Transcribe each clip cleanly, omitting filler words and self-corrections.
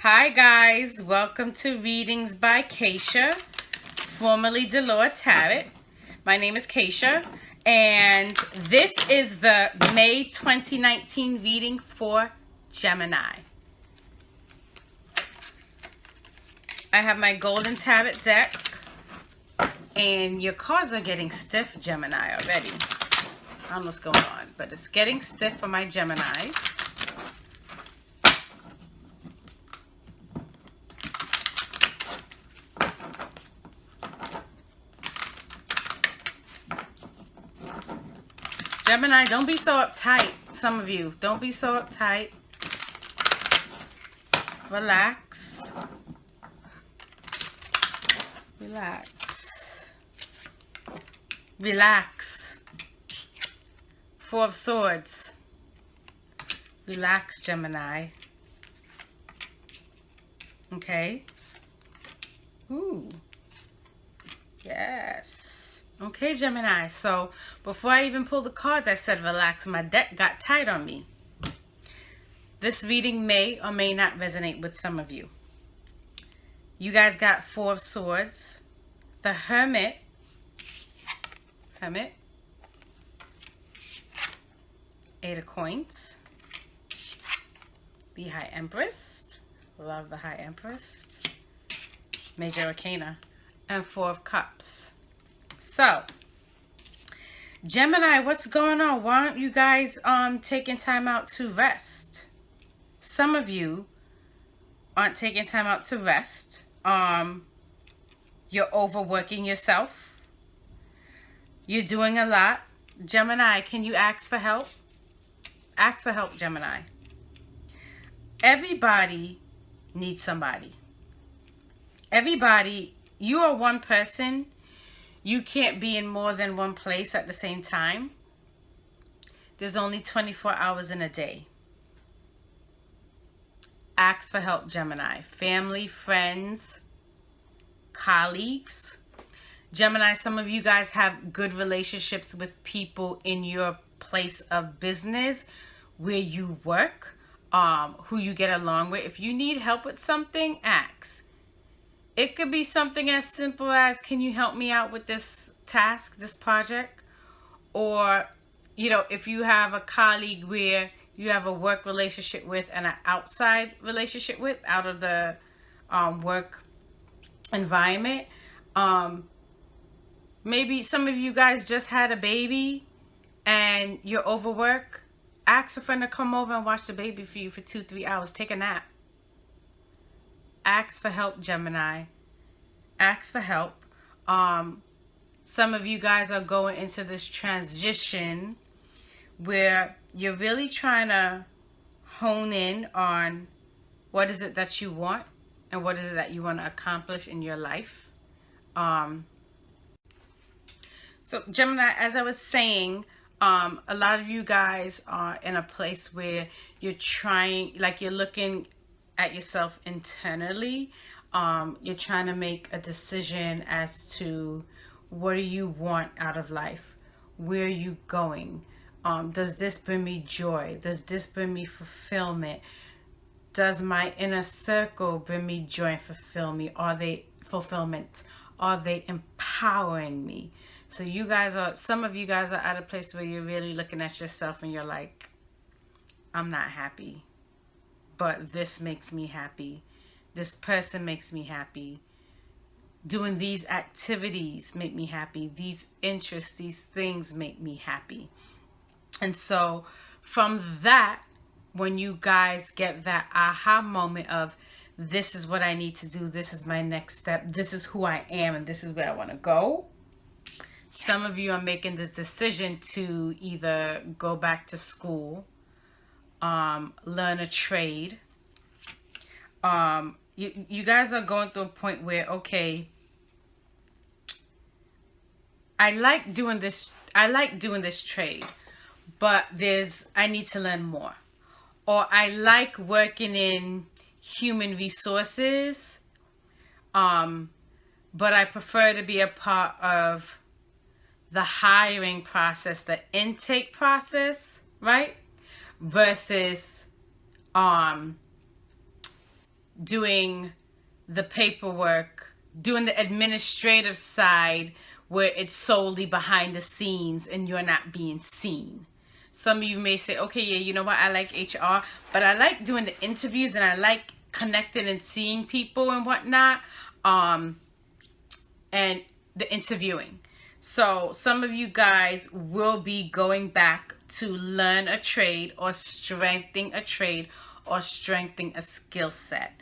Hi guys, welcome to Readings by Keisha, formerly Delore Tarot. My name is Keisha, and this is the May 2019 reading for Gemini. I have my Golden Tarot deck, and your cards are getting stiff, Gemini, already. I don't know what's going on, but it's getting stiff for my Geminis. Gemini, don't be so uptight. Some of you, don't be so uptight. Relax. Relax. Relax. Four of Swords. Relax, Gemini. Okay. Ooh. Yes. Okay, Gemini. So before I even pulled the cards, I said relax. My deck got tight on me. This reading may or may not resonate with some of you. You guys got Four of Swords, the Hermit, Eight of Coins, the High Empress, love the High Empress, Major Arcana, and Four of Cups. So, Gemini, what's going on? Why aren't you guys taking time out to rest? Some of you aren't taking time out to rest. You're overworking yourself. You're doing a lot. Gemini, can you ask for help? Ask for help, Gemini. Everybody needs somebody. Everybody, you are one person. You can't be in more than one place at the same time. There's only 24 hours in a day. Ask for help, Gemini. Family, friends, colleagues. Gemini, some of you guys have good relationships with people in your place of business, where you work, who you get along with. If you need help with something, ask. It could be something as simple as, can you help me out with this task, this project? Or, you know, if you have a colleague where you have a work relationship with and an outside relationship with, out of the work environment. Maybe some of you guys just had a baby and you're overworked. Ask a friend to come over and watch the baby for you for 2-3 hours. Take a nap. Ask for help, Gemini. Ask for help. Some of you guys are going into this transition where you're really trying to hone in on what is it that you want and what is it that you want to accomplish in your life. So Gemini, as I was saying, a lot of you guys are in a place where you're trying, like you're looking at yourself internally. You're trying to make a decision as to what do you want out of life? Where are you going? Does this bring me joy? Does this bring me fulfillment? Does my inner circle bring me joy and fulfillment? Are they empowering me? So you guys are, some of you guys are at a place where you're really looking at yourself and you're like, I'm not happy, but this makes me happy. This person makes me happy. Doing these activities make me happy. These interests, these things make me happy. And so from that, when you guys get that aha moment of, this is what I need to do, this is my next step, this is who I am, and this is where I want to go. Some of you are making this decision to either go back to school, learn a trade. You guys are going through a point where, okay, I like doing this trade, but I need to learn more. Or I like working in human resources, but I prefer to be a part of the hiring process, the intake process, right? Versus doing the paperwork, doing the administrative side where it's solely behind the scenes and you're not being seen. Some of you may say, okay, yeah, you know what, I like HR, but I like doing the interviews and I like connecting and seeing people and whatnot, and the interviewing. So some of you guys will be going back to learn a trade or strengthening a trade or strengthening a skill set.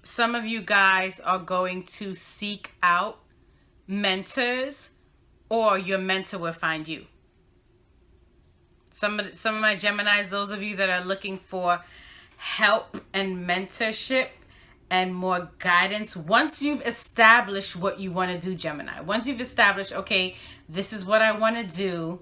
Some of you guys are going to seek out mentors, or your mentor will find you. Some of my Geminis, those of you that are looking for help and mentorship and more guidance, once you've established what you want to do, Gemini, once you've established, okay, this is what I want to do,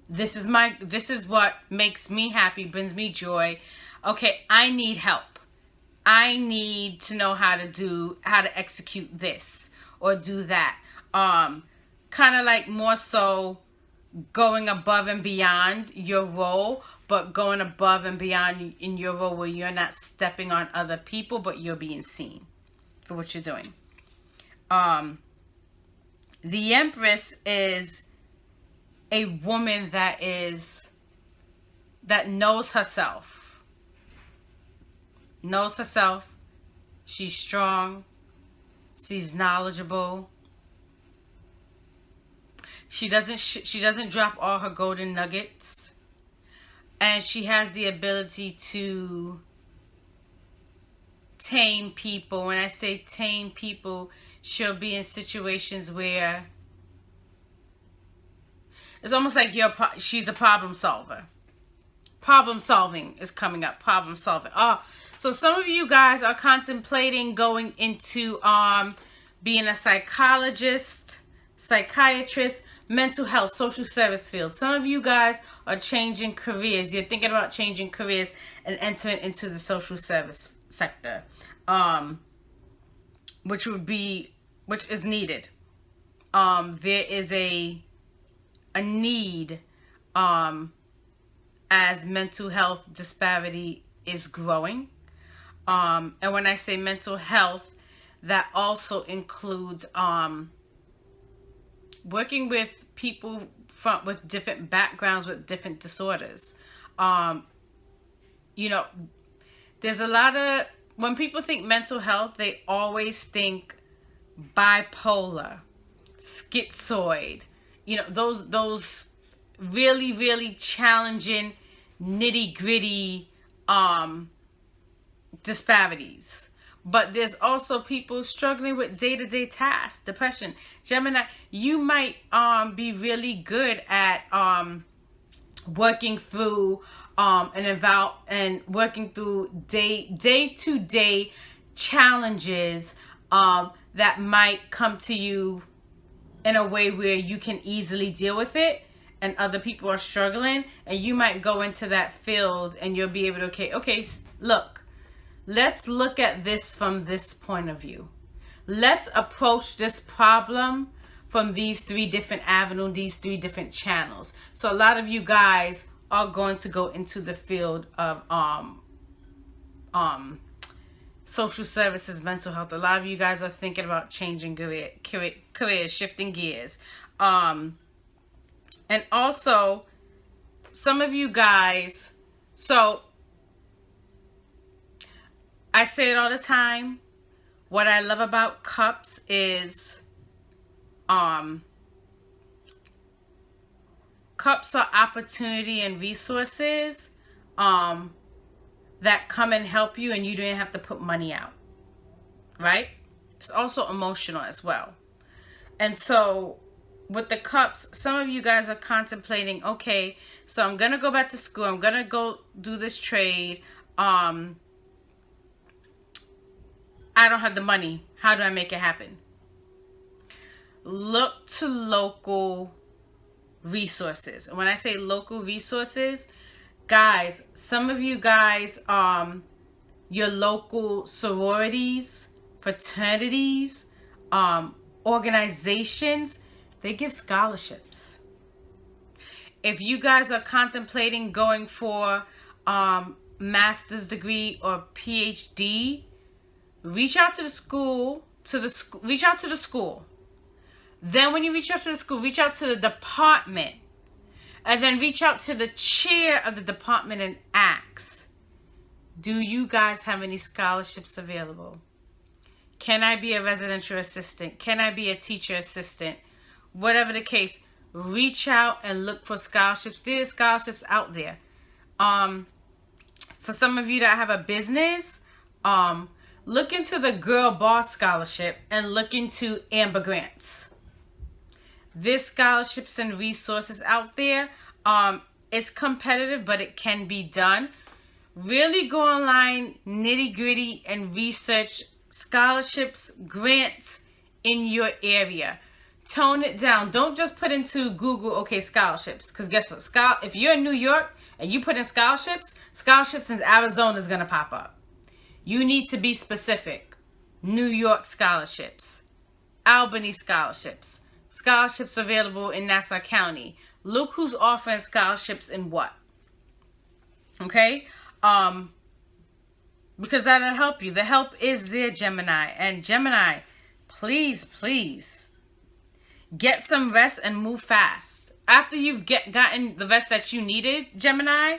this is what makes me happy, brings me joy. Okay, I need help. I need to know how to execute this or do that. Kind of like more so going above and beyond your role, but going above and beyond in your role where you're not stepping on other people, but you're being seen for what you're doing. The Empress is a woman that knows herself. Knows herself. She's strong. She's knowledgeable. She doesn't drop all her golden nuggets, and she has the ability to tame people. When I say tame people, she'll be in situations where it's almost like she's a problem solver. Problem solving is coming up. Problem solving. So some of you guys are contemplating going into being a psychologist, psychiatrist, mental health, social service field. Some of you guys are changing careers. You're thinking about changing careers and entering into the social service sector, which is needed. There is a need as mental health disparity is growing. And when I say mental health, that also includes working with people with different backgrounds, with different disorders. There's a lot of, when people think mental health, they always think bipolar, schizoid, those really, really challenging, nitty-gritty disparities. But there's also people struggling with day-to-day tasks, depression. Gemini, you might be really good at working through and working through day-to-day challenges that might come to you in a way where you can easily deal with it, and other people are struggling, and you might go into that field and you'll be able to, okay, look, let's look at this from this point of view. Let's approach this problem from these 3 different avenues, these 3 different channels. So a lot of you guys are going to go into the field of social services, mental health. A lot of you guys are thinking about changing careers, shifting gears. And also, some of you guys, so I say it all the time. What I love about cups is cups are opportunity and resources that come and help you, and you don't have to put money out, right? It's also emotional as well. And so with the cups, some of you guys are contemplating, okay, so I'm going to go back to school. I'm going to go do this trade. I don't have the money. How do I make it happen? Look to local resources. When I say local resources, guys, some of you guys, your local sororities, fraternities, organizations, they give scholarships. If you guys are contemplating going for master's degree or PhD, reach out to the school, reach out to the school. Then when you reach out to the school, reach out to the department. And then reach out to the chair of the department and ask, do you guys have any scholarships available? Can I be a residential assistant? Can I be a teacher assistant? Whatever the case, reach out and look for scholarships. There's scholarships out there. For some of you that have a business, look into the Girl Boss Scholarship and look into Amber Grants. There's scholarships and resources out there. It's competitive, but it can be done. Really go online, nitty gritty, and research scholarships, grants in your area. Tone it down. Don't just put into Google, okay, scholarships. Because guess what? If you're in New York and you put in scholarships in Arizona is going to pop up. You need to be specific. New York scholarships. Albany scholarships. Scholarships available in Nassau County. Look who's offering scholarships in what. Okay? Because that'll help you. The help is there, Gemini. And Gemini, please, please, get some rest and move fast. After you've gotten the rest that you needed, Gemini,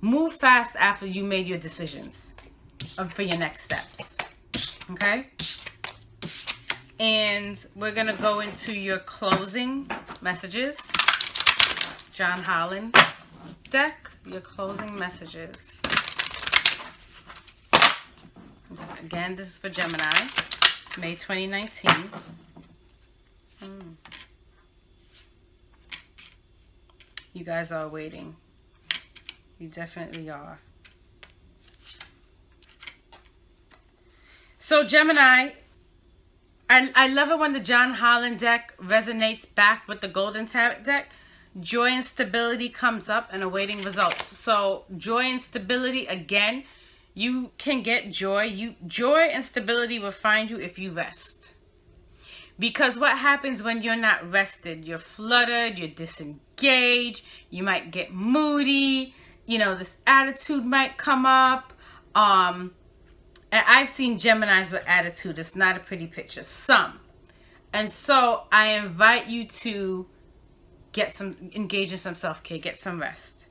move fast after you made your decisions for your next steps. Okay? And we're going to go into your closing messages. John Holland deck, your closing messages. Again, this is for Gemini, May 2019. You guys are waiting. You definitely are. So Gemini, I love it when the John Holland deck resonates back with the Golden Tarot deck. Joy and stability comes up and awaiting results. So joy and stability, again, you can get joy. Joy and stability will find you if you rest. Because what happens when you're not rested? You're fluttered, you're disengaged, you might get moody, you know, this attitude might come up. And I've seen Geminis with attitude. It's not a pretty picture. Some. And so I invite you to engage in some self-care, get some rest.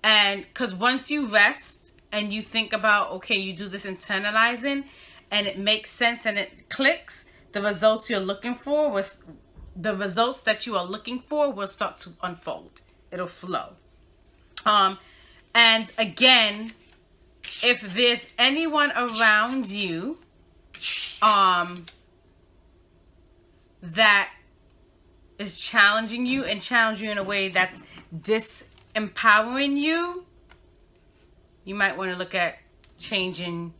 And because once you rest and you think about, okay, you do this internalizing and it makes sense and it clicks, the results that you are looking for will start to unfold. It'll flow. And again, if there's anyone around you that is challenging you and challenging you in a way that's disempowering you, you might want to look at changing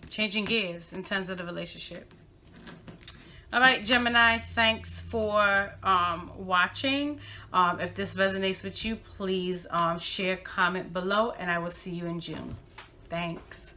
gears in terms of the relationship. All right, Gemini, thanks for watching. If this resonates with you, please share, comment below, and I will see you in June. Thanks.